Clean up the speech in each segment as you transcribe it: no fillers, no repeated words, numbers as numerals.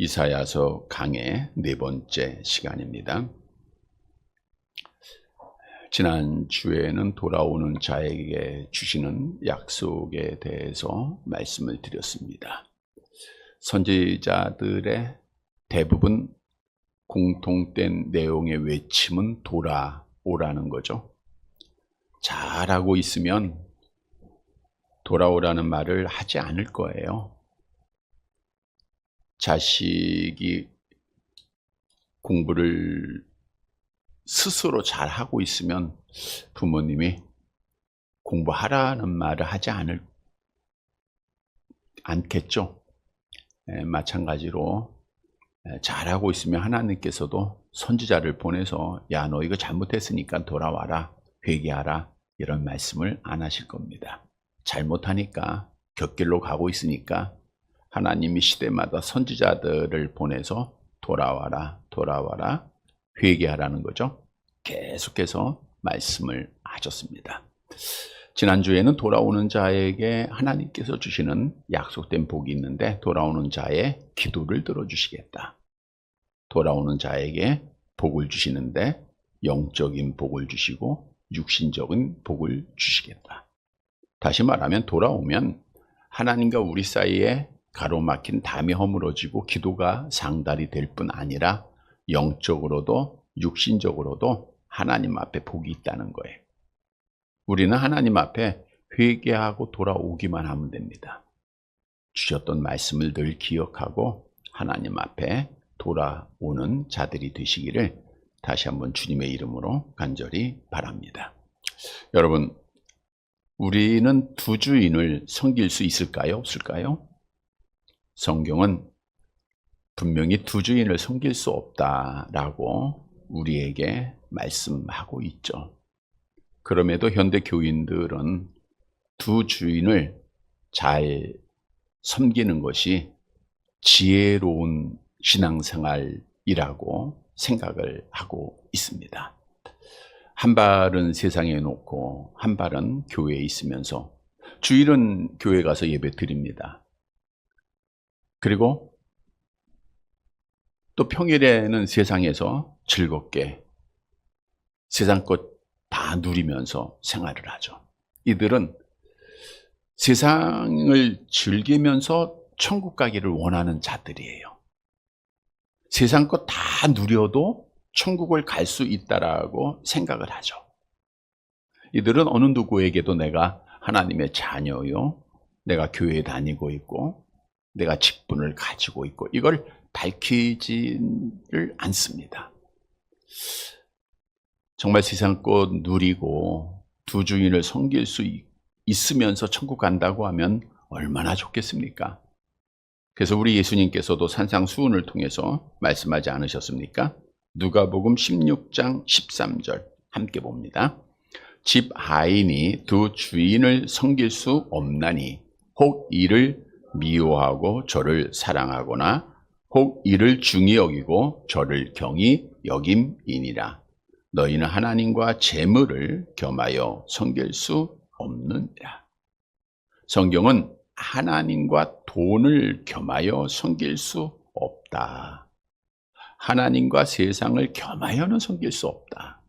이사야서 강의 네 번째 시간입니다. 지난주에는 돌아오는 자에게 주시는 약속에 대해서 말씀을 드렸습니다. 선지자들의 대부분 공통된 내용의 외침은 돌아오라는 거죠. 잘하고 있으면 돌아오라는 말을 하지 않을 거예요. 자식이 공부를 스스로 잘하고 있으면 부모님이 공부하라는 말을 하지 않겠죠. 마찬가지로 잘하고 있으면 하나님께서도 선지자를 보내서 야, 너 이거 잘못했으니까 돌아와라, 회개하라, 이런 말씀을 안 하실 겁니다. 잘못하니까 곁길로 가고 있으니까 하나님이 시대마다 선지자들을 보내서 돌아와라, 돌아와라, 회개하라는 거죠. 계속해서 말씀을 하셨습니다. 지난주에는 돌아오는 자에게 하나님께서 주시는 약속된 복이 있는데, 돌아오는 자의 기도를 들어주시겠다. 돌아오는 자에게 복을 주시는데 영적인 복을 주시고 육신적인 복을 주시겠다. 다시 말하면 돌아오면 하나님과 우리 사이에 가로막힌 담이 허물어지고 기도가 상달이 될 뿐 아니라 영적으로도 육신적으로도 하나님 앞에 복이 있다는 거예요. 우리는 하나님 앞에 회개하고 돌아오기만 하면 됩니다. 주셨던 말씀을 늘 기억하고 하나님 앞에 돌아오는 자들이 되시기를 다시 한번 주님의 이름으로 간절히 바랍니다. 여러분, 우리는 두 주인을 섬길 수 있을까요? 없을까요? 성경은 분명히 두 주인을 섬길 수 없다라고 우리에게 말씀하고 있죠. 그럼에도 현대 교인들은 두 주인을 잘 섬기는 것이 지혜로운 신앙생활이라고 생각을 하고 있습니다. 한 발은 세상에 놓고 한 발은 교회에 있으면서 주일은 교회 가서 예배 드립니다. 그리고 또 평일에는 세상에서 즐겁게 세상 것 다 누리면서 생활을 하죠. 이들은 세상을 즐기면서 천국 가기를 원하는 자들이에요. 세상 것 다 누려도 천국을 갈 수 있다라고 생각을 하죠. 이들은 어느 누구에게도 내가 하나님의 자녀요, 내가 교회에 다니고 있고 내가 직분을 가지고 있고 이걸 밝히지를 않습니다. 정말 세상 것 누리고 두 주인을 섬길 수 있으면서 천국 간다고 하면 얼마나 좋겠습니까? 그래서 우리 예수님께서도 산상수훈을 통해서 말씀하지 않으셨습니까? 누가복음 16장 13절 함께 봅니다. 집 하인이 두 주인을 섬길 수 없나니 혹 이를 미워하고 저를 사랑하거나 혹 이를 중히 여기고 저를 경히 여김이니라. 너희는 하나님과 재물을 겸하여 섬길 수 없느니라. 성경은 하나님과 돈을 겸하여 섬길 수 없다. 하나님과 세상을 겸하여는 섬길 수 없다.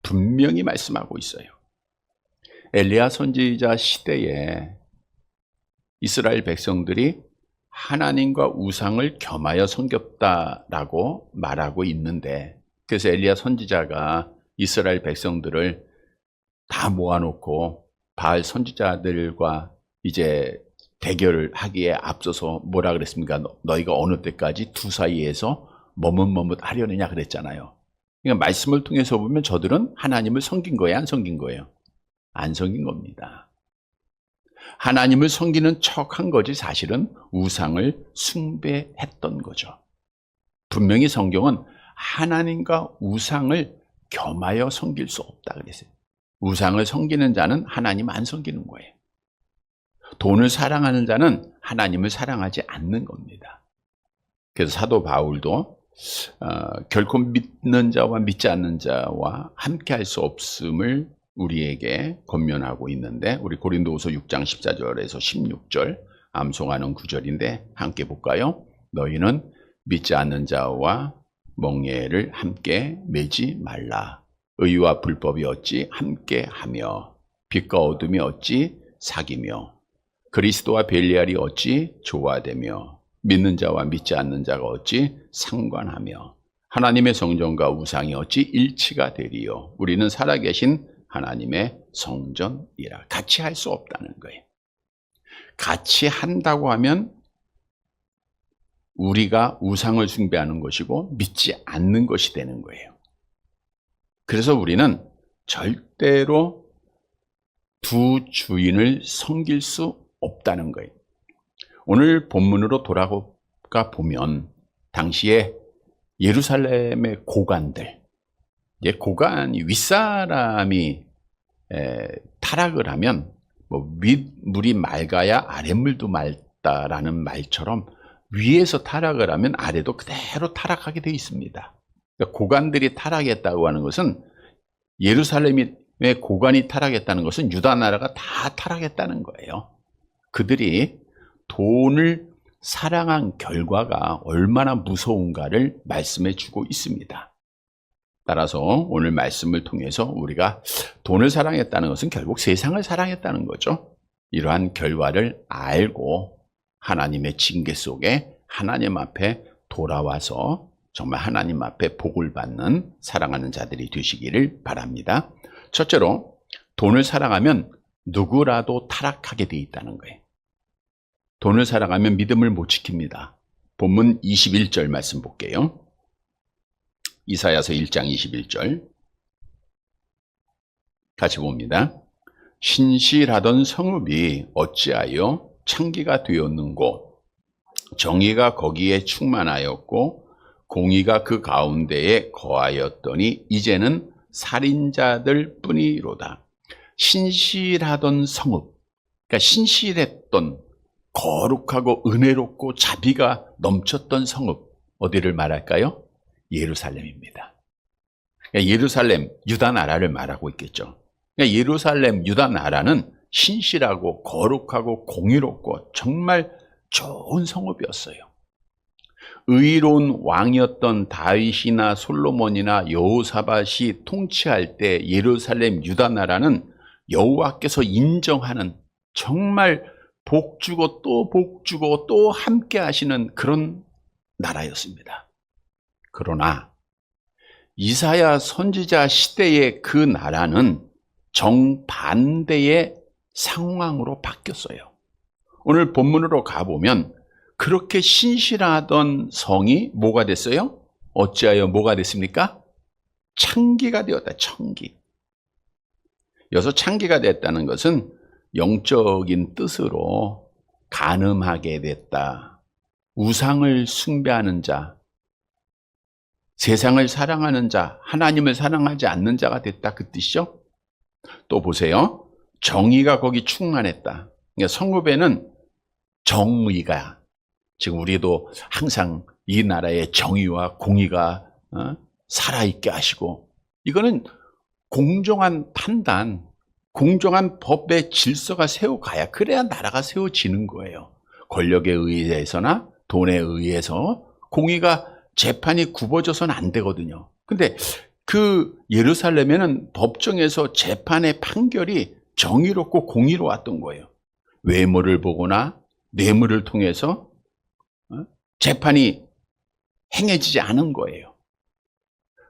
분명히 말씀하고 있어요. 엘리야 선지자 시대에 이스라엘 백성들이 하나님과 우상을 겸하여 섬겼다라고 말하고 있는데, 그래서 엘리야 선지자가 이스라엘 백성들을 다 모아놓고 바알 선지자들과 이제 대결을 하기에 앞서서 뭐라 그랬습니까? 너희가 어느 때까지 두 사이에서 머뭇머뭇 하려느냐 그랬잖아요. 그러니까 말씀을 통해서 보면 저들은 하나님을 섬긴 거예요, 안 섬긴 거예요? 안 섬긴 겁니다. 하나님을 섬기는 척한 거지 사실은 우상을 숭배했던 거죠. 분명히 성경은 하나님과 우상을 겸하여 섬길 수 없다 그랬어요. 우상을 섬기는 자는 하나님 안 섬기는 거예요. 돈을 사랑하는 자는 하나님을 사랑하지 않는 겁니다. 그래서 사도 바울도 결코 믿는 자와 믿지 않는 자와 함께 할 수 없음을 우리에게 권면하고 있는데, 우리 고린도후서 6장 14절에서 16절 암송하는 구절인데 함께 볼까요? 너희는 믿지 않는 자와 멍에를 함께 매지 말라. 의와 불법이 어찌 함께하며 빛과 어둠이 어찌 사귀며 그리스도와 벨리알이 어찌 조화되며 믿는 자와 믿지 않는 자가 어찌 상관하며 하나님의 성전과 우상이 어찌 일치가 되리요. 우리는 살아계신 하나님의 성전이라. 같이 할 수 없다는 거예요. 같이 한다고 하면 우리가 우상을 숭배하는 것이고 믿지 않는 것이 되는 거예요. 그래서 우리는 절대로 두 주인을 섬길 수 없다는 거예요. 오늘 본문으로 돌아가 보면 당시에 예루살렘의 고관들, 고관이 윗사람이 타락을 하면 윗물이 맑아야 아랫물도 맑다라는 말처럼 위에서 타락을 하면 아래도 그대로 타락하게 되어 있습니다. 그러니까 고관들이 타락했다고 하는 것은 예루살렘의 고관이 타락했다는 것은 유다 나라가 다 타락했다는 거예요. 그들이 돈을 사랑한 결과가 얼마나 무서운가를 말씀해 주고 있습니다. 따라서 오늘 말씀을 통해서 우리가 돈을 사랑했다는 것은 결국 세상을 사랑했다는 거죠. 이러한 결과를 알고 하나님의 징계 속에 하나님 앞에 돌아와서 정말 하나님 앞에 복을 받는 사랑하는 자들이 되시기를 바랍니다. 첫째로 돈을 사랑하면 누구라도 타락하게 되어 있다는 거예요. 돈을 사랑하면 믿음을 못 지킵니다. 본문 21절 말씀 볼게요. 이사야서 1장 21절 같이 봅니다. 신실하던 성읍이 어찌하여 창기가 되었는고 정의가 거기에 충만하였고 공의가 그 가운데에 거하였더니 이제는 살인자들 뿐이로다. 신실하던 성읍, 그러니까 신실했던 거룩하고 은혜롭고 자비가 넘쳤던 성읍, 어디를 말할까요? 예루살렘입니다. 그러니까 예루살렘, 유다 나라를 말하고 있겠죠. 그러니까 예루살렘, 유다 나라는 신실하고 거룩하고 공의롭고 정말 좋은 성읍이었어요. 의로운 왕이었던 다윗이나 솔로몬이나 여호사밧이 통치할 때 예루살렘, 유다 나라는 여호와께서 인정하는 정말 복주고 또 복주고 또 함께 하시는 그런 나라였습니다. 그러나 이사야 선지자 시대의 그 나라는 정반대의 상황으로 바뀌었어요. 오늘 본문으로 가보면 그렇게 신실하던 성이 뭐가 됐어요? 어찌하여 뭐가 됐습니까? 창기가 되었다. 창기. 여기서 창기가 됐다는 것은 영적인 뜻으로 간음하게 됐다. 우상을 숭배하는 자, 세상을 사랑하는 자, 하나님을 사랑하지 않는 자가 됐다. 그 뜻이죠. 또 보세요. 정의가 거기 충만했다. 그러니까 성읍에는 정의가, 지금 우리도 항상 이 나라의 정의와 공의가 살아있게 하시고, 이거는 공정한 판단, 공정한 법의 질서가 세워가야, 그래야 나라가 세워지는 거예요. 권력에 의해서나 돈에 의해서 공의가, 재판이 굽어져서는 안 되거든요. 근데 그 예루살렘에는 법정에서 재판의 판결이 정의롭고 공의로웠던 거예요. 외모를 보거나 뇌물을 통해서 재판이 행해지지 않은 거예요.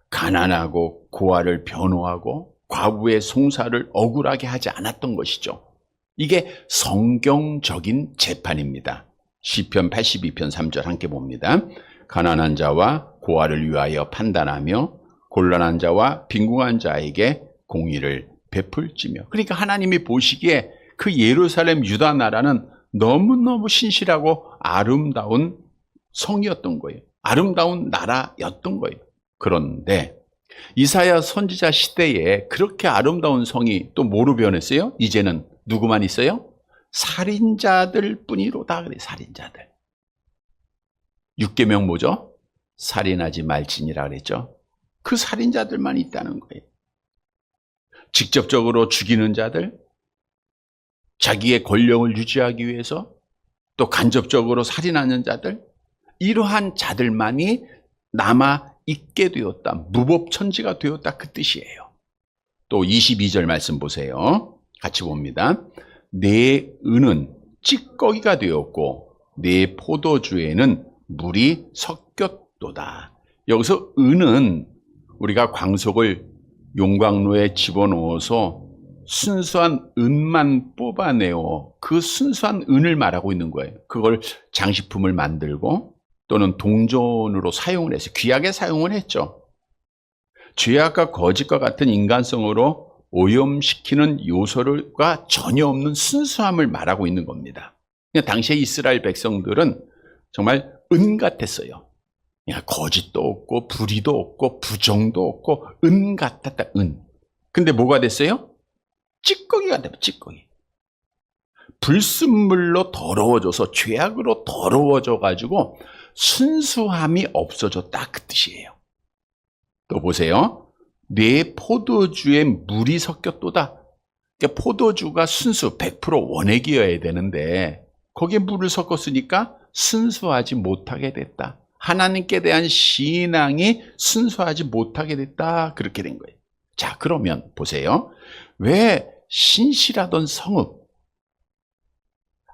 가난하고 고아를 변호하고 과부의 송사를 억울하게 하지 않았던 것이죠. 이게 성경적인 재판입니다. 시편 82편 3절 함께 봅니다. 가난한 자와 고아를 위하여 판단하며 곤란한 자와 빈궁한 자에게 공의를 베풀지며. 그러니까 하나님이 보시기에 그 예루살렘 유다 나라는 너무너무 신실하고 아름다운 성이었던 거예요. 아름다운 나라였던 거예요. 그런데 이사야 선지자 시대에 그렇게 아름다운 성이 또 뭐로 변했어요? 이제는 누구만 있어요? 살인자들 뿐이로다. 그래, 살인자들. 6계명 뭐죠? 살인하지 말지니라 그랬죠. 그 살인자들만 있다는 거예요. 직접적으로 죽이는 자들, 자기의 권력을 유지하기 위해서 또 간접적으로 살인하는 자들, 이러한 자들만이 남아 있게 되었다. 무법천지가 되었다. 그 뜻이에요. 또 22절 말씀 보세요. 같이 봅니다. 내 은은 찌꺼기가 되었고 내 포도주에는 물이 섞였도다. 여기서 은은 우리가 광석을 용광로에 집어넣어서 순수한 은만 뽑아내어 그 순수한 은을 말하고 있는 거예요. 그걸 장식품을 만들고 또는 동전으로 사용을 해서 귀하게 사용을 했죠. 죄악과 거짓과 같은 인간성으로 오염시키는 요소가 전혀 없는 순수함을 말하고 있는 겁니다. 당시에 이스라엘 백성들은 정말 은 같았어요. 거짓도 없고 불의도 없고 부정도 없고 은 같았다. 은. 근데 뭐가 됐어요? 찌꺼기가 됐어요. 찌꺼기. 불순물로 더러워져서 죄악으로 더러워져 가지고 순수함이 없어졌다. 그 뜻이에요. 또 보세요. 내 포도주에 물이 섞였도다. 그러니까 포도주가 순수 100% 원액이어야 되는데 거기에 물을 섞었으니까 순수하지 못하게 됐다. 하나님께 대한 신앙이 순수하지 못하게 됐다. 그렇게 된 거예요. 자, 그러면 보세요. 왜 신실하던 성읍,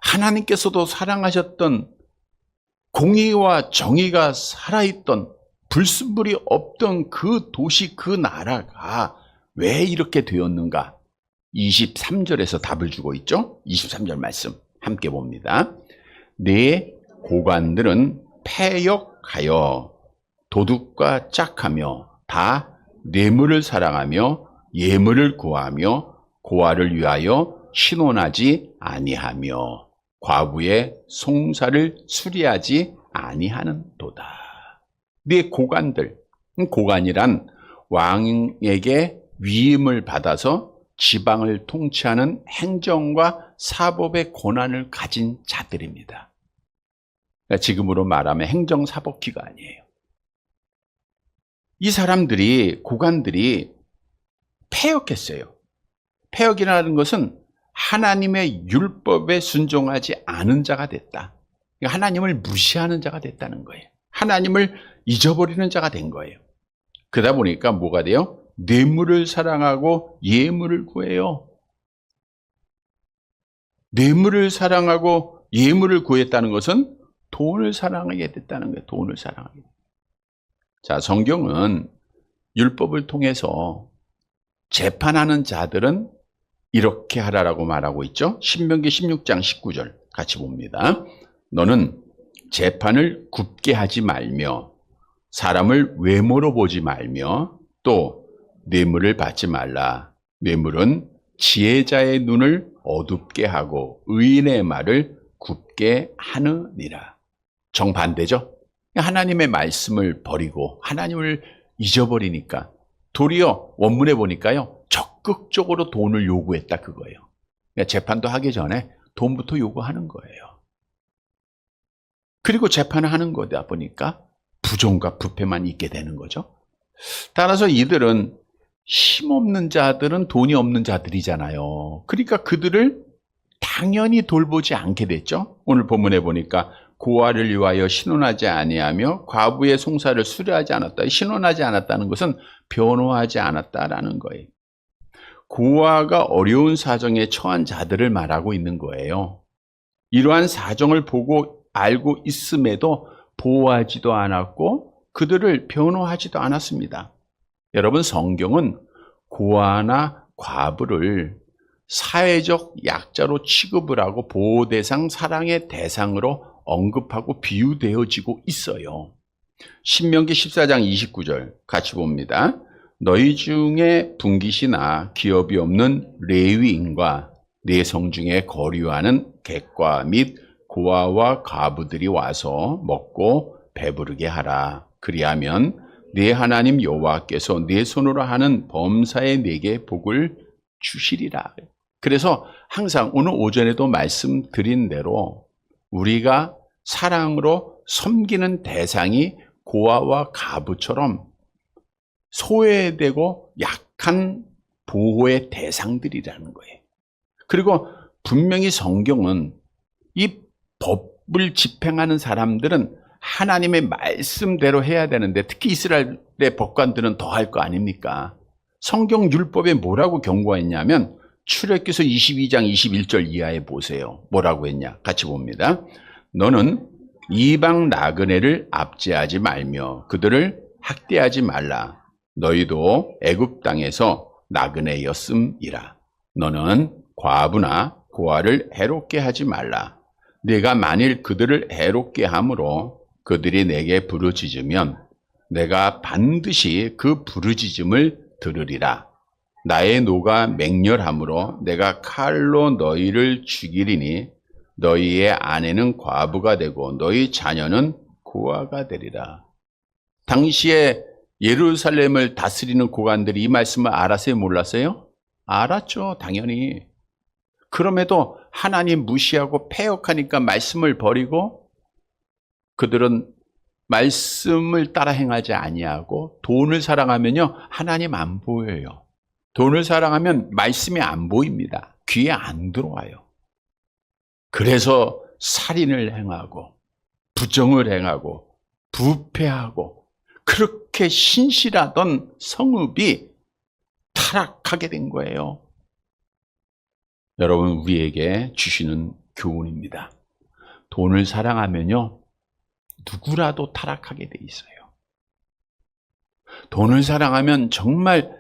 하나님께서도 사랑하셨던 공의와 정의가 살아있던 불순물이 없던 그 도시, 그 나라가 왜 이렇게 되었는가? 23절에서 답을 주고 있죠. 23절 말씀 함께 봅니다. 내 고관들은 패역하여 도둑과 짝하며 다 뇌물을 사랑하며 예물을 구하며 고아를 위하여 신원하지 아니하며 과부의 송사를 수리하지 아니하는도다. 네 고관들, 고관이란 왕에게 위임을 받아서 지방을 통치하는 행정과 사법의 권한을 가진 자들입니다. 지금으로 말하면 행정사법기관이에요. 이 사람들이, 고관들이 패역했어요. 패역이라는 것은 하나님의 율법에 순종하지 않은 자가 됐다. 하나님을 무시하는 자가 됐다는 거예요. 하나님을 잊어버리는 자가 된 거예요. 그러다 보니까 뭐가 돼요? 뇌물을 사랑하고 예물을 구해요. 뇌물을 사랑하고 예물을 구했다는 것은 돈을 사랑하게 됐다는 거예요. 돈을 사랑하게. 자, 성경은 율법을 통해서 재판하는 자들은 이렇게 하라라고 말하고 있죠. 신명기 16장 19절 같이 봅니다. 너는 재판을 굽게 하지 말며 사람을 외모로 보지 말며 또 뇌물을 받지 말라. 뇌물은 지혜자의 눈을 어둡게 하고 의인의 말을 굽게 하느니라. 정반대죠. 하나님의 말씀을 버리고 하나님을 잊어버리니까 도리어 원문에 보니까요. 적극적으로 돈을 요구했다 그거예요. 그러니까 재판도 하기 전에 돈부터 요구하는 거예요. 그리고 재판을 하는 거다 보니까 부정과 부패만 있게 되는 거죠. 따라서 이들은 힘없는 자들은 돈이 없는 자들이잖아요. 그러니까 그들을 당연히 돌보지 않게 됐죠. 오늘 본문에 보니까 고아를 위하여 신원하지 아니하며 과부의 송사를 수리하지 않았다. 신원하지 않았다는 것은 변호하지 않았다라는 거예요. 고아가 어려운 사정에 처한 자들을 말하고 있는 거예요. 이러한 사정을 보고 알고 있음에도 보호하지도 않았고 그들을 변호하지도 않았습니다. 여러분, 성경은 고아나 과부를 사회적 약자로 취급을 하고 보호 대상, 사랑의 대상으로 언급하고 비유되어지고 있어요. 신명기 14장 29절 같이 봅니다. 너희 중에 분깃이나 기업이 없는 레위인과 내 성 중에 거류하는 객과 및 고아와 과부들이 와서 먹고 배부르게 하라. 그리하면 내 하나님 여호와께서 내 손으로 하는 범사에 내게 복을 주시리라. 그래서 항상 오늘 오전에도 말씀드린 대로 우리가 사랑으로 섬기는 대상이 고아와 과부처럼 소외되고 약한 보호의 대상들이라는 거예요. 그리고 분명히 성경은 이 법을 집행하는 사람들은 하나님의 말씀대로 해야 되는데, 특히 이스라엘의 법관들은 더 할 거 아닙니까? 성경 율법에 뭐라고 경고했냐면 출애굽기서 22장 21절 이하에 보세요. 뭐라고 했냐? 같이 봅니다. 너는 이방 나그네를 압제하지 말며 그들을 학대하지 말라. 너희도 애굽 땅에서 나그네였음이라. 너는 과부나 고아를 해롭게 하지 말라. 네가 만일 그들을 해롭게 함으로 그들이 내게 부르짖으면 내가 반드시 그 부르짖음을 들으리라. 나의 노가 맹렬함으로 내가 칼로 너희를 죽이리니 너희의 아내는 과부가 되고 너희 자녀는 고아가 되리라. 당시에 예루살렘을 다스리는 고관들이 이 말씀을 알았어요? 몰랐어요? 알았죠, 당연히. 그럼에도 하나님 무시하고 패역하니까 말씀을 버리고 그들은 말씀을 따라 행하지 아니하고 돈을 사랑하면요, 하나님 안 보여요. 돈을 사랑하면 말씀이 안 보입니다. 귀에 안 들어와요. 그래서 살인을 행하고 부정을 행하고 부패하고 그렇게 신실하던 성읍이 타락하게 된 거예요. 여러분, 우리에게 주시는 교훈입니다. 돈을 사랑하면요, 누구라도 타락하게 돼 있어요. 돈을 사랑하면 정말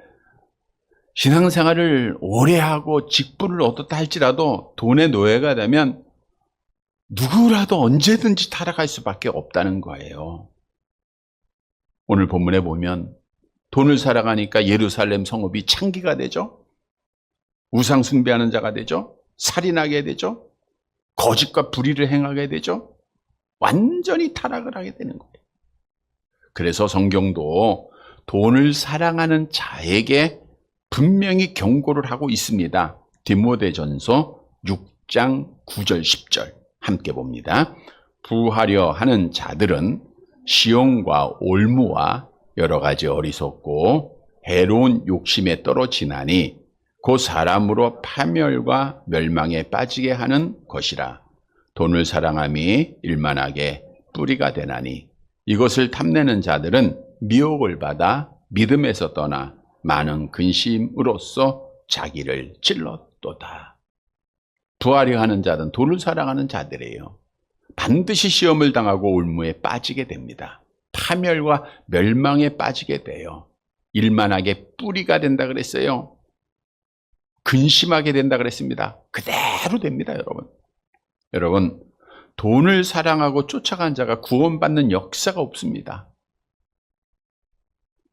신앙생활을 오래 하고 직분을 얻었다 할지라도 돈의 노예가 되면 누구라도 언제든지 타락할 수밖에 없다는 거예요. 오늘 본문에 보면 돈을 사랑하니까 예루살렘 성읍이 창기가 되죠. 우상 숭배하는 자가 되죠. 살인하게 되죠. 거짓과 불의를 행하게 되죠. 완전히 타락을 하게 되는 거예요. 그래서 성경도 돈을 사랑하는 자에게 분명히 경고를 하고 있습니다. 디모데전서 6장 9절 10절 함께 봅니다. 부하려 하는 자들은 시험과 올무와 여러 가지 어리석고 해로운 욕심에 떨어지나니 그 사람으로 파멸과 멸망에 빠지게 하는 것이라. 돈을 사랑함이 일만하게 뿌리가 되나니 이것을 탐내는 자들은 미혹을 받아 믿음에서 떠나 많은 근심으로써 자기를 찔렀도다. 부하려 하는 자는 돈을 사랑하는 자들이에요. 반드시 시험을 당하고 올무에 빠지게 됩니다. 파멸과 멸망에 빠지게 돼요. 일만하게 뿌리가 된다 그랬어요. 근심하게 된다 그랬습니다. 그대로 됩니다, 여러분. 여러분, 돈을 사랑하고 쫓아간 자가 구원받는 역사가 없습니다.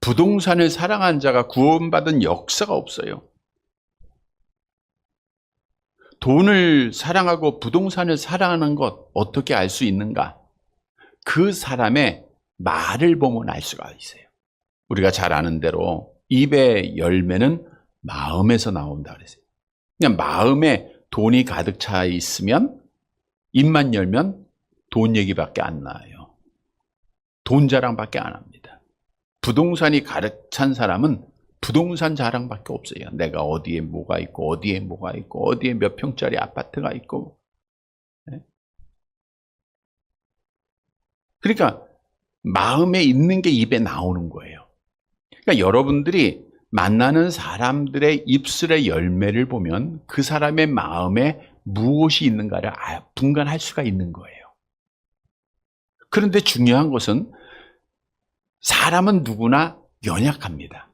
부동산을 사랑한 자가 구원받은 역사가 없어요. 돈을 사랑하고 부동산을 사랑하는 것 어떻게 알 수 있는가? 그 사람의 말을 보면 알 수가 있어요. 우리가 잘 아는 대로 입의 열매는 마음에서 나온다 그랬어요. 그냥 마음에 돈이 가득 차 있으면 입만 열면 돈 얘기밖에 안 나와요. 돈 자랑밖에 안 합니다. 부동산이 가득 찬 사람은 부동산 자랑밖에 없어요. 내가 어디에 뭐가 있고 어디에 뭐가 있고 어디에 몇 평짜리 아파트가 있고. 그러니까 마음에 있는 게 입에 나오는 거예요. 그러니까 여러분들이 만나는 사람들의 입술의 열매를 보면 그 사람의 마음에 무엇이 있는가를 분간할 수가 있는 거예요. 그런데 중요한 것은 사람은 누구나 연약합니다.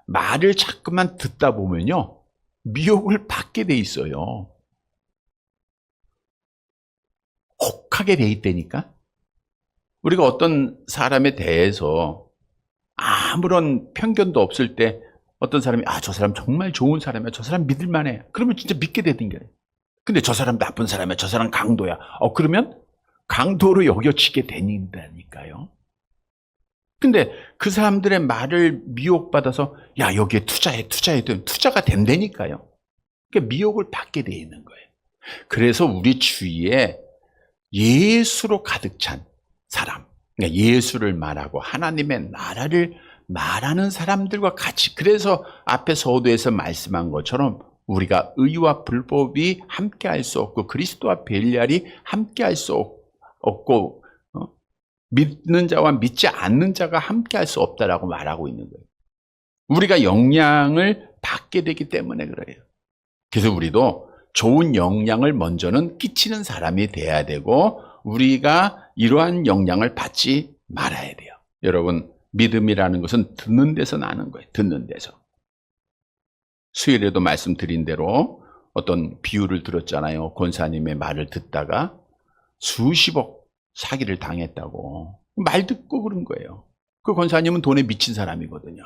말을 자꾸만 듣다 보면요, 미혹을 받게 돼 있어요. 혹하게 돼 있다니까. 우리가 어떤 사람에 대해서 아무런 편견도 없을 때 어떤 사람이 저 사람 정말 좋은 사람이야, 저 사람 믿을만해, 그러면 진짜 믿게 되는 거예요. 근데 저 사람 나쁜 사람이야, 저 사람 강도야, 그러면 강도로 여겨지게 되니까요. 근데 그 사람들의 말을 미혹받아서 여기에 투자해 투자가 된다니까요. 그러니까 미혹을 받게 돼 있는 거예요. 그래서 우리 주위에 예수로 가득 찬 사람, 그러니까 예수를 말하고 하나님의 나라를 말하는 사람들과 같이, 그래서 앞에 서두에서 말씀한 것처럼 우리가 의와 불법이 함께할 수 없고 그리스도와 벨리알이 함께할 수 없고 믿는 자와 믿지 않는 자가 함께 할 수 없다라고 말하고 있는 거예요. 우리가 영향을 받게 되기 때문에 그래요. 그래서 우리도 좋은 영향을 먼저는 끼치는 사람이 돼야 되고 우리가 이러한 영향을 받지 말아야 돼요. 여러분, 믿음이라는 것은 듣는 데서 나는 거예요. 듣는 데서. 수요일에도 말씀드린 대로 어떤 비유를 들었잖아요. 권사님의 말을 듣다가 수십억 사기를 당했다고. 말 듣고 그런 거예요. 그 권사님은 돈에 미친 사람이거든요.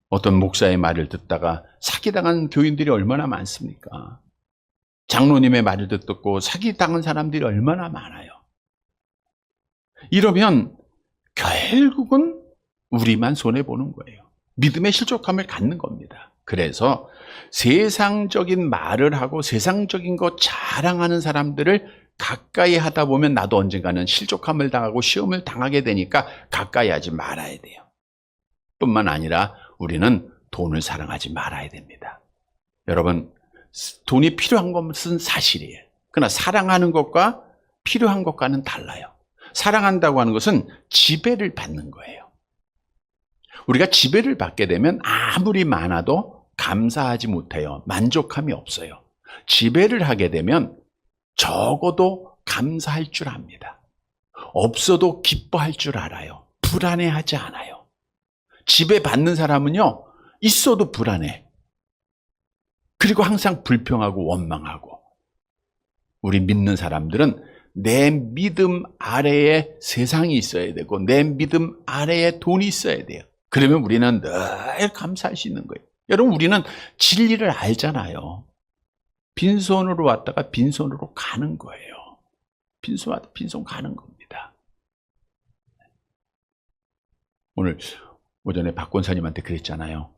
어떤 목사의 말을 듣다가 사기당한 교인들이 얼마나 많습니까? 장로님의 말을 듣고 사기당한 사람들이 얼마나 많아요. 이러면 결국은 우리만 손해보는 거예요. 믿음의 실족함을 갖는 겁니다. 그래서 세상적인 말을 하고 세상적인 거 자랑하는 사람들을 가까이 하다 보면 나도 언젠가는 실족함을 당하고 시험을 당하게 되니까 가까이 하지 말아야 돼요. 뿐만 아니라 우리는 돈을 사랑하지 말아야 됩니다. 여러분, 돈이 필요한 것은 사실이에요. 그러나 사랑하는 것과 필요한 것과는 달라요. 사랑한다고 하는 것은 지배를 받는 거예요. 우리가 지배를 받게 되면 아무리 많아도 감사하지 못해요. 만족함이 없어요. 지배를 하게 되면 적어도 감사할 줄 압니다. 없어도 기뻐할 줄 알아요. 불안해하지 않아요. 지배받는 사람은요, 있어도 불안해. 그리고 항상 불평하고 원망하고. 우리 믿는 사람들은 내 믿음 아래에 세상이 있어야 되고 내 믿음 아래에 돈이 있어야 돼요. 그러면 우리는 늘 감사할 수 있는 거예요. 여러분, 우리는 진리를 알잖아요. 빈손으로 왔다가 빈손으로 가는 거예요. 빈손 왔다 빈손 가는 겁니다. 오늘 오전에 박 권사님한테 그랬잖아요.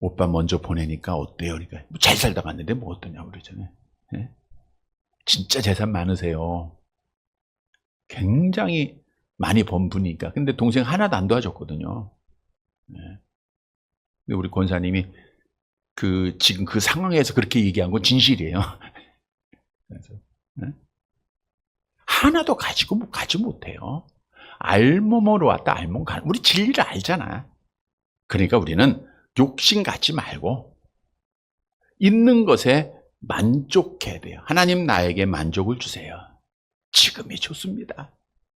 오빠 먼저 보내니까 어때요? 그러니까 잘 살다 갔는데 뭐 어떠냐고 그러잖아요. 네? 진짜 재산 많으세요. 굉장히 많이 번 분이니까. 근데 동생 하나도 안 도와줬거든요. 네. 근데 우리 권사님이 지금 그 상황에서 그렇게 얘기한 건 진실이에요. 그래서, 네? 하나도 가지 못해요. 알몸으로 왔다 알몸 가는. 우리 진리를 알잖아. 그러니까 우리는 욕심 갖지 말고 있는 것에 만족해야 돼요. 하나님 나에게 만족을 주세요. 지금이 좋습니다.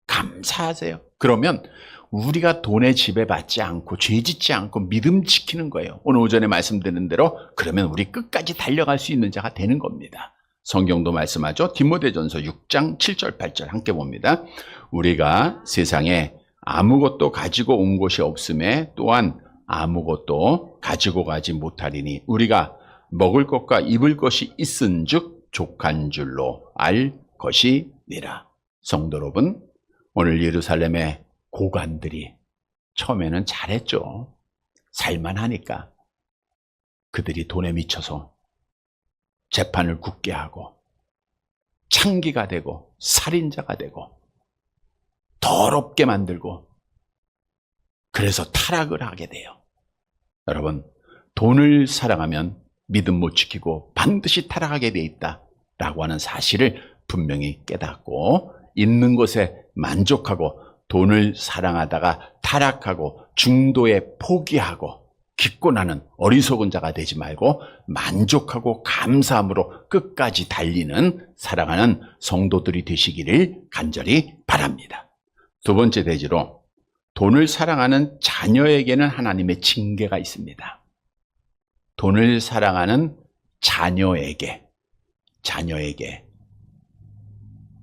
감사하세요. 그러면 우리가 돈에 지배받지 않고 죄 짓지 않고 믿음 지키는 거예요. 오늘 오전에 말씀드린 대로 그러면 우리 끝까지 달려갈 수 있는 자가 되는 겁니다. 성경도 말씀하죠. 디모데전서 6장 7절 8절 함께 봅니다. 우리가 세상에 아무것도 가지고 온 것이 없음에 또한 아무것도 가지고 가지 못하리니 우리가 먹을 것과 입을 것이 있은즉 족한 줄로 알 것이니라. 성도 여러분, 오늘 예루살렘의 고관들이 처음에는 잘했죠. 살만하니까. 그들이 돈에 미쳐서 재판을 굳게 하고 창기가 되고 살인자가 되고 더럽게 만들고 그래서 타락을 하게 돼요. 여러분, 돈을 사랑하면 믿음 못 지키고 반드시 타락하게 돼 있다라고 하는 사실을 분명히 깨닫고 있는 것에 만족하고 돈을 사랑하다가 타락하고 중도에 포기하고 기권하는 어리석은 자가 되지 말고 만족하고 감사함으로 끝까지 달리는 사랑하는 성도들이 되시기를 간절히 바랍니다. 두 번째 대지로 돈을 사랑하는 자녀에게는 하나님의 징계가 있습니다. 돈을 사랑하는 자녀에게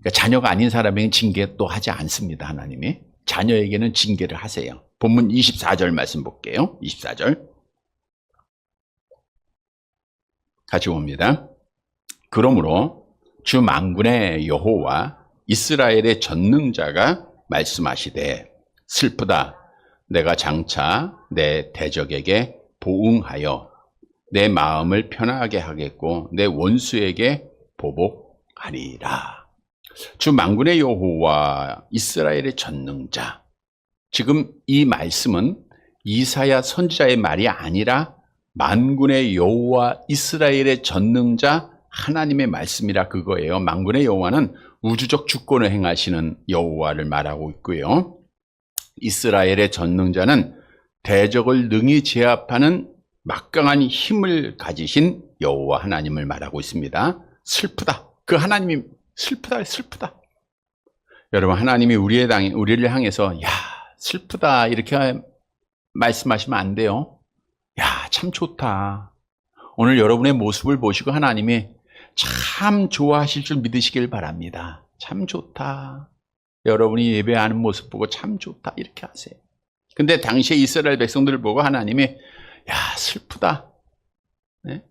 그러니까 자녀가 아닌 사람에게는 징계도 하지 않습니다. 하나님이 자녀에게는 징계를 하세요. 본문 24절 말씀 볼게요. 24절 같이 봅니다. 그러므로 주 만군의 여호와 이스라엘의 전능자가 말씀하시되 슬프다. 내가 장차 내 대적에게 보응하여 내 마음을 편하게 하겠고 내 원수에게 보복하리라. 주 만군의 여호와 이스라엘의 전능자. 지금 이 말씀은 이사야 선지자의 말이 아니라 만군의 여호와 이스라엘의 전능자 하나님의 말씀이라 그거예요. 만군의 여호와는 우주적 주권을 행하시는 여호와를 말하고 있고요. 이스라엘의 전능자는 대적을 능히 제압하는 막강한 힘을 가지신 여호와 하나님을 말하고 있습니다. 슬프다. 그 하나님이 슬프다. 여러분, 하나님이 우리를 향해서 야, 슬프다 이렇게 말씀하시면 안 돼요. 야, 참 좋다. 오늘 여러분의 모습을 보시고 하나님이 참 좋아하실 줄 믿으시길 바랍니다. 참 좋다. 여러분이 예배하는 모습 보고 참 좋다 이렇게 하세요. 근데 당시에 이스라엘 백성들을 보고 하나님이 야, 슬프다. 네?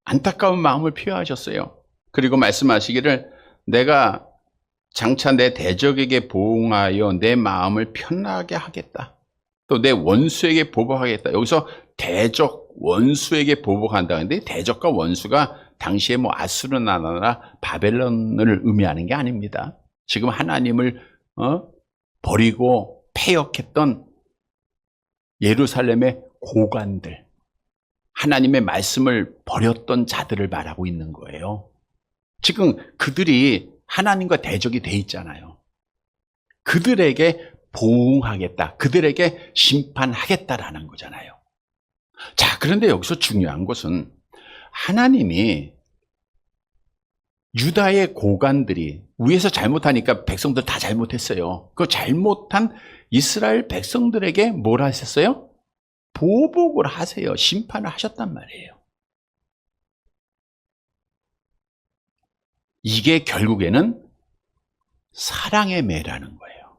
안타까운 마음을 표하셨어요. 그리고 말씀하시기를 내가 장차 내 대적에게 보응하여 내 마음을 편하게 하겠다. 또 내 원수에게 보복하겠다. 여기서 대적, 원수에게 보복한다는데 대적과 원수가 당시에 뭐 아수르 나라나 바벨론을 의미하는 게 아닙니다. 지금 하나님을 버리고 패역했던 예루살렘의 고관들, 하나님의 말씀을 버렸던 자들을 말하고 있는 거예요. 지금 그들이 하나님과 대적이 돼 있잖아요. 그들에게 보응하겠다, 그들에게 심판하겠다라는 거잖아요. 자, 그런데 여기서 중요한 것은 하나님이 유다의 고관들이 위에서 잘못하니까 백성들 다 잘못했어요. 그 잘못한 이스라엘 백성들에게 뭘 하셨어요? 보복을 하세요. 심판을 하셨단 말이에요. 이게 결국에는 사랑의 매라는 거예요.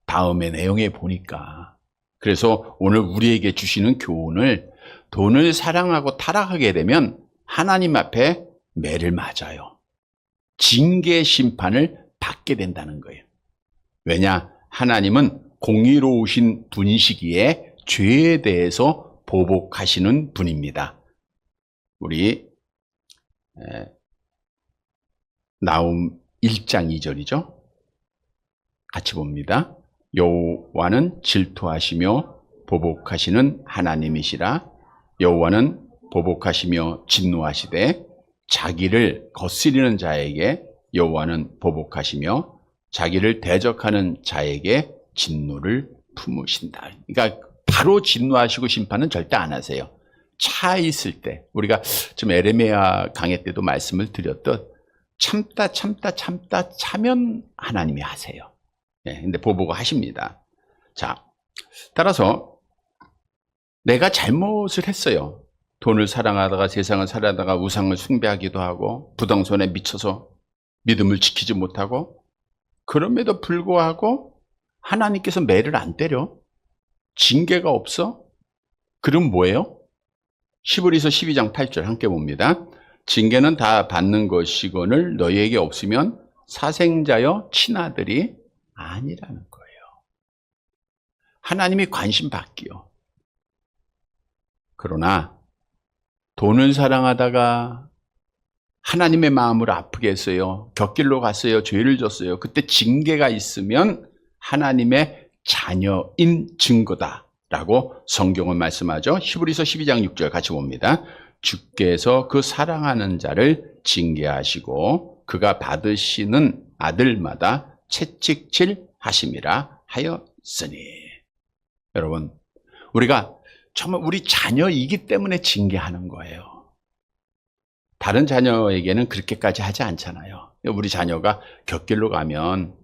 다음의 내용에 보니까. 그래서 오늘 우리에게 주시는 교훈을 돈을 사랑하고 타락하게 되면 하나님 앞에 매를 맞아요. 징계 심판을 받게 된다는 거예요. 왜냐? 하나님은 공의로우신 분이시기에 죄에 대해서 보복하시는 분입니다. 우리 나훔 1장 2절이죠. 같이 봅니다. 여호와는 질투하시며 보복하시는 하나님이시라. 여호와는 보복하시며 진노하시되 자기를 거스리는 자에게 여호와는 보복하시며 자기를 대적하는 자에게 진노를 품으신다. 그러니까 바로 진노하시고 심판은 절대 안 하세요. 차 있을 때, 우리가 지금 에레미야 강해 때도 말씀을 드렸듯 참다 차면 하나님이 하세요. 네, 근데 보복을 하십니다. 자, 따라서 내가 잘못을 했어요. 돈을 사랑하다가 세상을 살아다가 우상을 숭배하기도 하고 부동산에 미쳐서 믿음을 지키지 못하고, 그럼에도 불구하고 하나님께서 매를 안 때려? 징계가 없어? 그럼 뭐예요? 히브리서 12장 8절 함께 봅니다. 징계는 다 받는 것이거늘 너희에게 없으면 사생자여 친아들이 아니라는 거예요. 하나님이 관심 받기요. 그러나 돈을 사랑하다가 하나님의 마음을 아프게 했어요. 곁길로 갔어요. 죄를 졌어요. 그때 징계가 있으면 하나님의 자녀인 증거다라고 성경은 말씀하죠. 히브리서 12장 6절 같이 봅니다. 주께서 그 사랑하는 자를 징계하시고 그가 받으시는 아들마다 채찍질 하심이라 하였으니. 여러분, 우리가 정말 우리 자녀이기 때문에 징계하는 거예요. 다른 자녀에게는 그렇게까지 하지 않잖아요. 우리 자녀가 곁길로 가면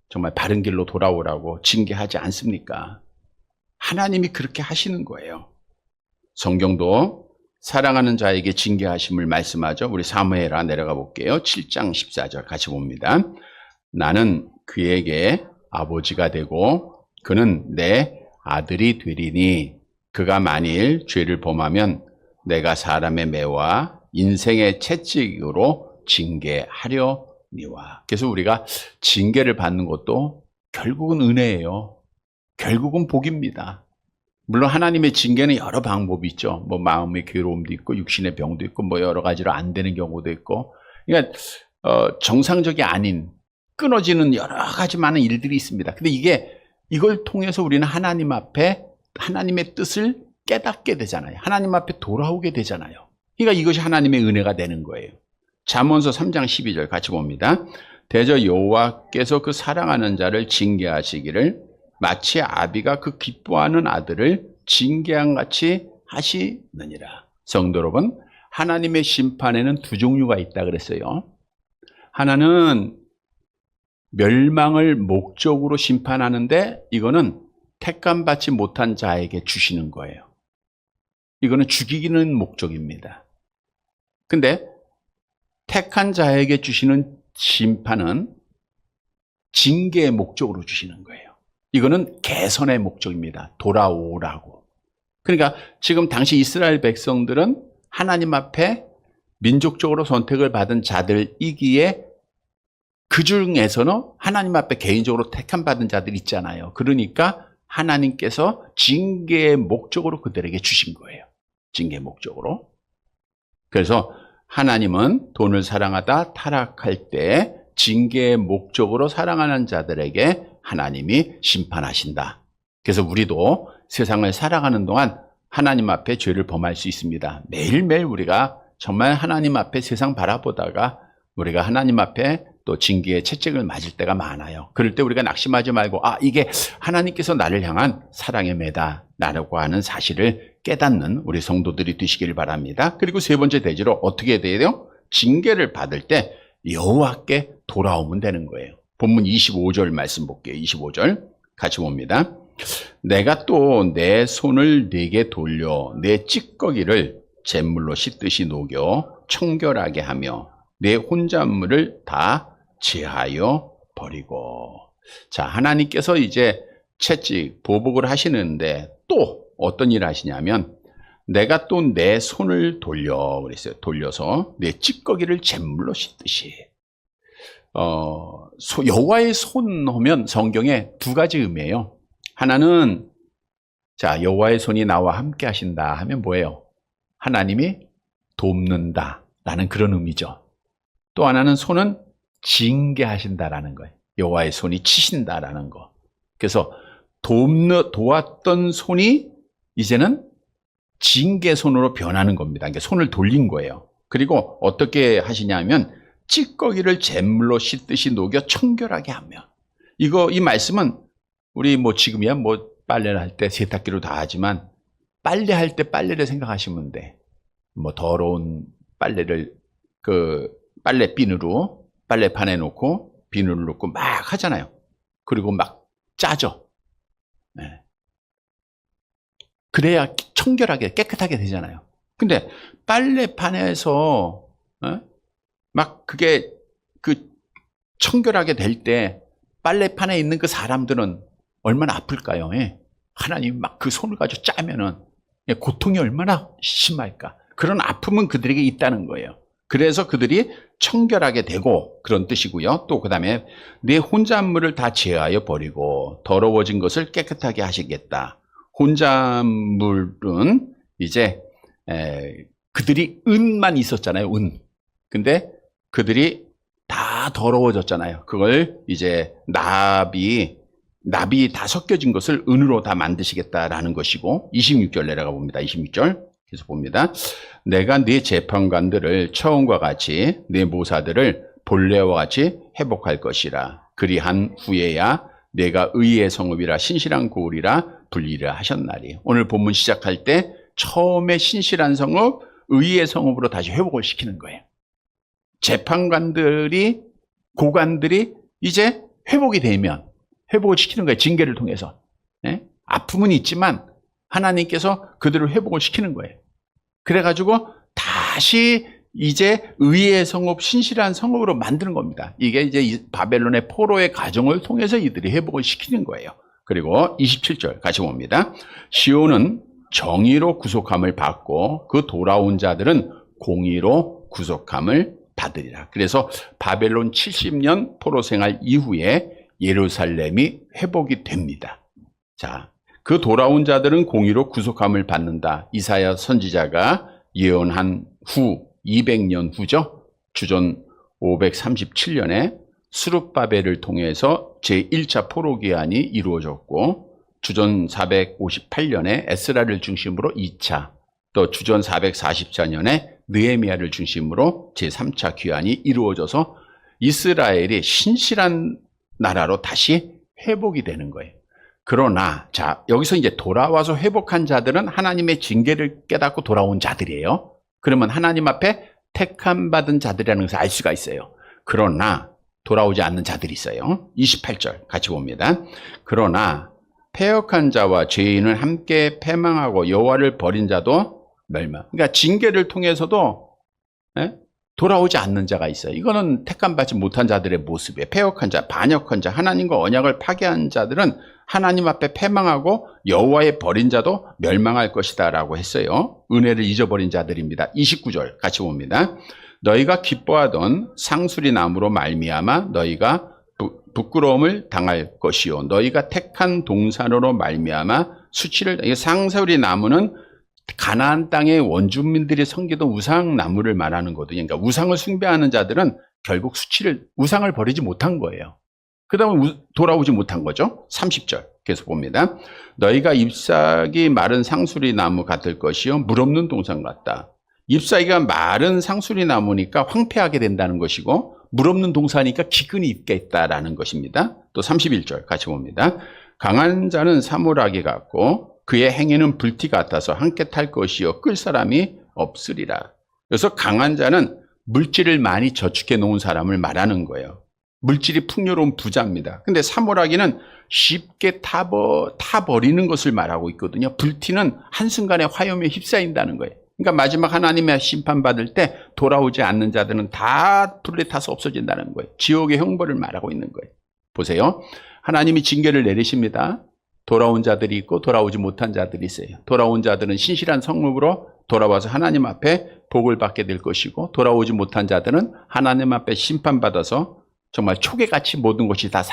정말 바른 길로 돌아오라고 징계하지 않습니까? 하나님이 그렇게 하시는 거예요. 성경도 사랑하는 자에게 징계하심을 말씀하죠. 우리 사무엘하 내려가 볼게요. 7장 14절 같이 봅니다. 나는 그에게 아버지가 되고 그는 내 아들이 되리니 그가 만일 죄를 범하면 내가 사람의 매와 인생의 채찍으로 징계하려니와. 그래서 우리가 징계를 받는 것도 결국은 은혜예요. 결국은 복입니다. 물론 하나님의 징계는 여러 방법이 있죠. 뭐 마음의 괴로움도 있고 육신의 병도 있고 뭐 여러 가지로 안 되는 경우도 있고. 그러니까 정상적이 아닌 끊어지는 여러 가지 많은 일들이 있습니다. 근데 이걸 통해서 우리는 하나님 앞에 하나님의 뜻을 깨닫게 되잖아요. 하나님 앞에 돌아오게 되잖아요. 그러니까 이것이 하나님의 은혜가 되는 거예요. 잠언서 3장 12절 같이 봅니다. 대저 여호와께서 그 사랑하는 자를 징계하시기를 마치 아비가 그 기뻐하는 아들을 징계한 같이 하시느니라. 성도 여러분, 하나님의 심판에는 두 종류가 있다 그랬어요. 하나는 멸망을 목적으로 심판하는데 이거는 택감받지 못한 자에게 주시는 거예요. 이거는 죽이기는 목적입니다. 근데 택한 자에게 주시는 심판은 징계의 목적으로 주시는 거예요. 이거는 개선의 목적입니다. 돌아오라고. 그러니까 지금 당시 이스라엘 백성들은 하나님 앞에 민족적으로 선택을 받은 자들이기에 그 중에서는 하나님 앞에 개인적으로 택함 받은 자들 있잖아요. 그러니까 하나님께서 징계의 목적으로 그들에게 주신 거예요. 징계의 목적으로. 그래서 하나님은 돈을 사랑하다 타락할 때 징계의 목적으로 사랑하는 자들에게 하나님이 심판하신다. 그래서 우리도 세상을 살아가는 동안 하나님 앞에 죄를 범할 수 있습니다. 매일매일 우리가 정말 하나님 앞에 세상 바라보다가 우리가 하나님 앞에 또 징계의 채찍을 맞을 때가 많아요. 그럴 때 우리가 낙심하지 말고 이게 하나님께서 나를 향한 사랑의 매다라고 하는 사실을 깨닫는 우리 성도들이 되시길 바랍니다. 그리고 세 번째 대지로 어떻게 돼요? 징계를 받을 때 여호와께 돌아오면 되는 거예요. 본문 25절 말씀 볼게요. 25절 같이 봅니다. 내가 또 내 손을 네게 돌려 내 찌꺼기를 잿물로 씻듯이 녹여 청결하게 하며 내 혼잣물을 다 제하여 버리고. 자, 하나님께서 이제 채찍, 보복을 하시는데 또 어떤 일을 하시냐면 내가 또 내 손을 돌려 그랬어요. 돌려서 내 찌꺼기를 잿물로 씻듯이. 여호와의 손 하면 성경에 두 가지 의미예요. 하나는 자, 여호와의 손이 나와 함께 하신다 하면 뭐예요? 하나님이 돕는다라는 그런 의미죠. 또 하나는 손은 징계하신다라는 거예요. 여호와의 손이 치신다라는 거. 그래서 도왔던 손이 이제는 징계 손으로 변하는 겁니다. 그러니까 손을 돌린 거예요. 그리고 어떻게 하시냐면 찌꺼기를 잿물로 씻듯이 녹여 청결하게 하며. 이 말씀은 우리 지금이야 빨래를 할 때 세탁기로 다 하지만 빨래할 때 빨래를 생각하시면 돼. 더러운 빨래를 빨래비누로 빨래판에 놓고 비누를 넣고 막 하잖아요. 그리고 막 짜죠. 네. 그래야 청결하게 깨끗하게 되잖아요. 근데 빨래판에서 막 그게 청결하게 될 때 빨래판에 있는 그 사람들은 얼마나 아플까요? 하나님 막 그 손을 가지고 짜면은 고통이 얼마나 심할까? 그런 아픔은 그들에게 있다는 거예요. 그래서 그들이 청결하게 되고 그런 뜻이고요. 또 그 다음에 내 혼잣물을 다 제하여 버리고 더러워진 것을 깨끗하게 하시겠다. 혼잣물은 이제 그들이 은만 있었잖아요. 은. 근데 그들이 다 더러워졌잖아요. 그걸 이제 납이 다 섞여진 것을 은으로 다 만드시겠다라는 것이고 26절 내려가 봅니다. 26절 계속 봅니다. 내가 네 재판관들을 처음과 같이 네 모사들을 본래와 같이 회복할 것이라. 그리한 후에야 내가 의의 성읍이라 신실한 고을이라 불리라 하셨나니. 오늘 본문 시작할 때 처음에 신실한 성읍, 의의 성읍으로 다시 회복을 시키는 거예요. 재판관들이 고관들이 이제 회복이 되면 회복을 시키는 거예요. 징계를 통해서. 아픔은 있지만 하나님께서 그들을 회복을 시키는 거예요. 그래가지고 다시 이제 의의 성읍, 신실한 성읍으로 만드는 겁니다. 이게 이제 바벨론의 포로의 과정을 통해서 이들이 회복을 시키는 거예요. 그리고 27절 같이 봅니다. 시온은 정의로 구속함을 받고 그 돌아온 자들은 공의로 구속함을 받으리라. 그래서 바벨론 70년 포로 생활 이후에 예루살렘이 회복이 됩니다. 자, 그 돌아온 자들은 공의로 구속함을 받는다. 이사야 선지자가 예언한 후 200년 후죠. 주전 537년에 스룹바벨을 통해서 제1차 포로 기한이 이루어졌고 주전 458년에 에스라를 중심으로 2차, 또 주전 444년에 느헤미야를 중심으로 제3차 귀환이 이루어져서 이스라엘이 신실한 나라로 다시 회복이 되는 거예요. 그러나 자, 여기서 이제 돌아와서 회복한 자들은 하나님의 징계를 깨닫고 돌아온 자들이에요. 그러면 하나님 앞에 택함 받은 자들이라는 것을 알 수가 있어요. 그러나 돌아오지 않는 자들이 있어요. 28절 같이 봅니다. 그러나 패역한 자와 죄인을 함께 패망하고 여호와를 버린 자도 멸망. 그러니까 징계를 통해서도 돌아오지 않는 자가 있어요. 이거는 택함 받지 못한 자들의 모습이에요. 패역한 자, 반역한 자, 하나님과 언약을 파괴한 자들은 하나님 앞에 패망하고 여호와의 버린 자도 멸망할 것이다 라고 했어요. 은혜를 잊어버린 자들입니다. 29절 같이 봅니다. 너희가 기뻐하던 상수리 나무로 말미암아 너희가 부끄러움을 당할 것이요 너희가 택한 동산으로 말미암아 수치를. 상수리 나무는 가나안 땅의 원주민들이 섬기던 우상 나무를 말하는 거거든요. 그러니까 우상을 숭배하는 자들은 결국 우상을 버리지 못한 거예요. 그 다음에 돌아오지 못한 거죠. 30절 계속 봅니다. 너희가 잎사귀 마른 상수리 나무 같을 것이요 물 없는 동산 같다. 잎사귀가 마른 상수리 나무니까 황폐하게 된다는 것이고 물 없는 동산이니까 기근이 있겠다라는 것입니다. 또 31절 같이 봅니다. 강한 자는 사물하기 같고 그의 행위는 불티 같아서 함께 탈 것이요 끌 사람이 없으리라. 그래서 강한 자는 물질을 많이 저축해 놓은 사람을 말하는 거예요. 물질이 풍요로운 부자입니다. 근데 사물하기는 쉽게 타버리는 것을 말하고 있거든요. 불티는 한순간에 화염에 휩싸인다는 거예요. 그러니까 마지막 하나님의 심판받을 때 돌아오지 않는 자들은 다 불에 타서 없어진다는 거예요. 지옥의 형벌을 말하고 있는 거예요. 보세요. 하나님이 징계를 내리십니다. 돌아온 자들이 있고 돌아오지 못한 자들이 있어요. 돌아온 자들은 신실한 성읍으로 돌아와서 하나님 앞에 복을 받게 될 것이고 돌아오지 못한 자들은 하나님 앞에 심판받아서 정말 초계같이 모든 것이 다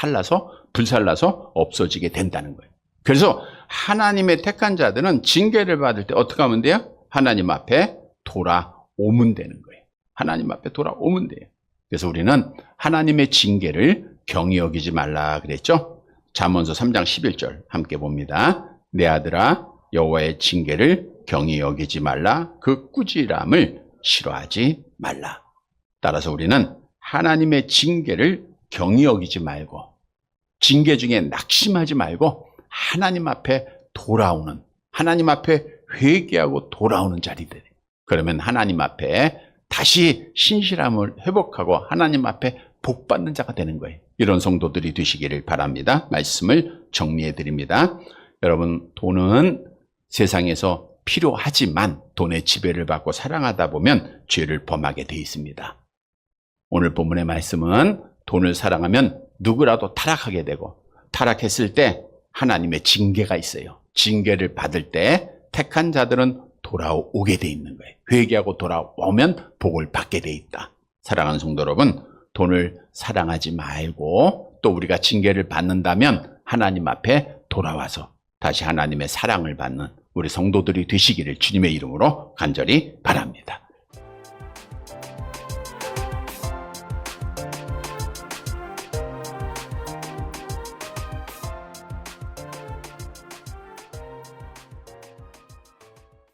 불살라서 없어지게 된다는 거예요. 그래서 하나님의 택한 자들은 징계를 받을 때 어떻게 하면 돼요? 하나님 앞에 돌아오면 되는 거예요. 하나님 앞에 돌아오면 돼요. 그래서 우리는 하나님의 징계를 경히 여기지 말라 그랬죠? 잠언서 3장 11절 함께 봅니다. 내 아들아 여호와의 징계를 경히 여기지 말라. 그 꾸지람을 싫어하지 말라. 따라서 우리는 하나님의 징계를 경히 여기지 말고 징계 중에 낙심하지 말고 하나님 앞에 돌아오는 하나님 앞에 회개하고 돌아오는 자리들. 그러면 하나님 앞에 다시 신실함을 회복하고 하나님 앞에 복받는 자가 되는 거예요. 이런 성도들이 되시기를 바랍니다. 말씀을 정리해 드립니다. 여러분, 돈은 세상에서 필요하지만 돈의 지배를 받고 사랑하다 보면 죄를 범하게 되어 있습니다. 오늘 본문의 말씀은 돈을 사랑하면 누구라도 타락하게 되고 타락했을 때 하나님의 징계가 있어요. 징계를 받을 때 택한 자들은 돌아오게 돼 있는 거예요. 회개하고 돌아오면 복을 받게 돼 있다. 사랑하는 성도 여러분, 돈을 사랑하지 말고 또 우리가 징계를 받는다면 하나님 앞에 돌아와서 다시 하나님의 사랑을 받는 우리 성도들이 되시기를 주님의 이름으로 간절히 바랍니다.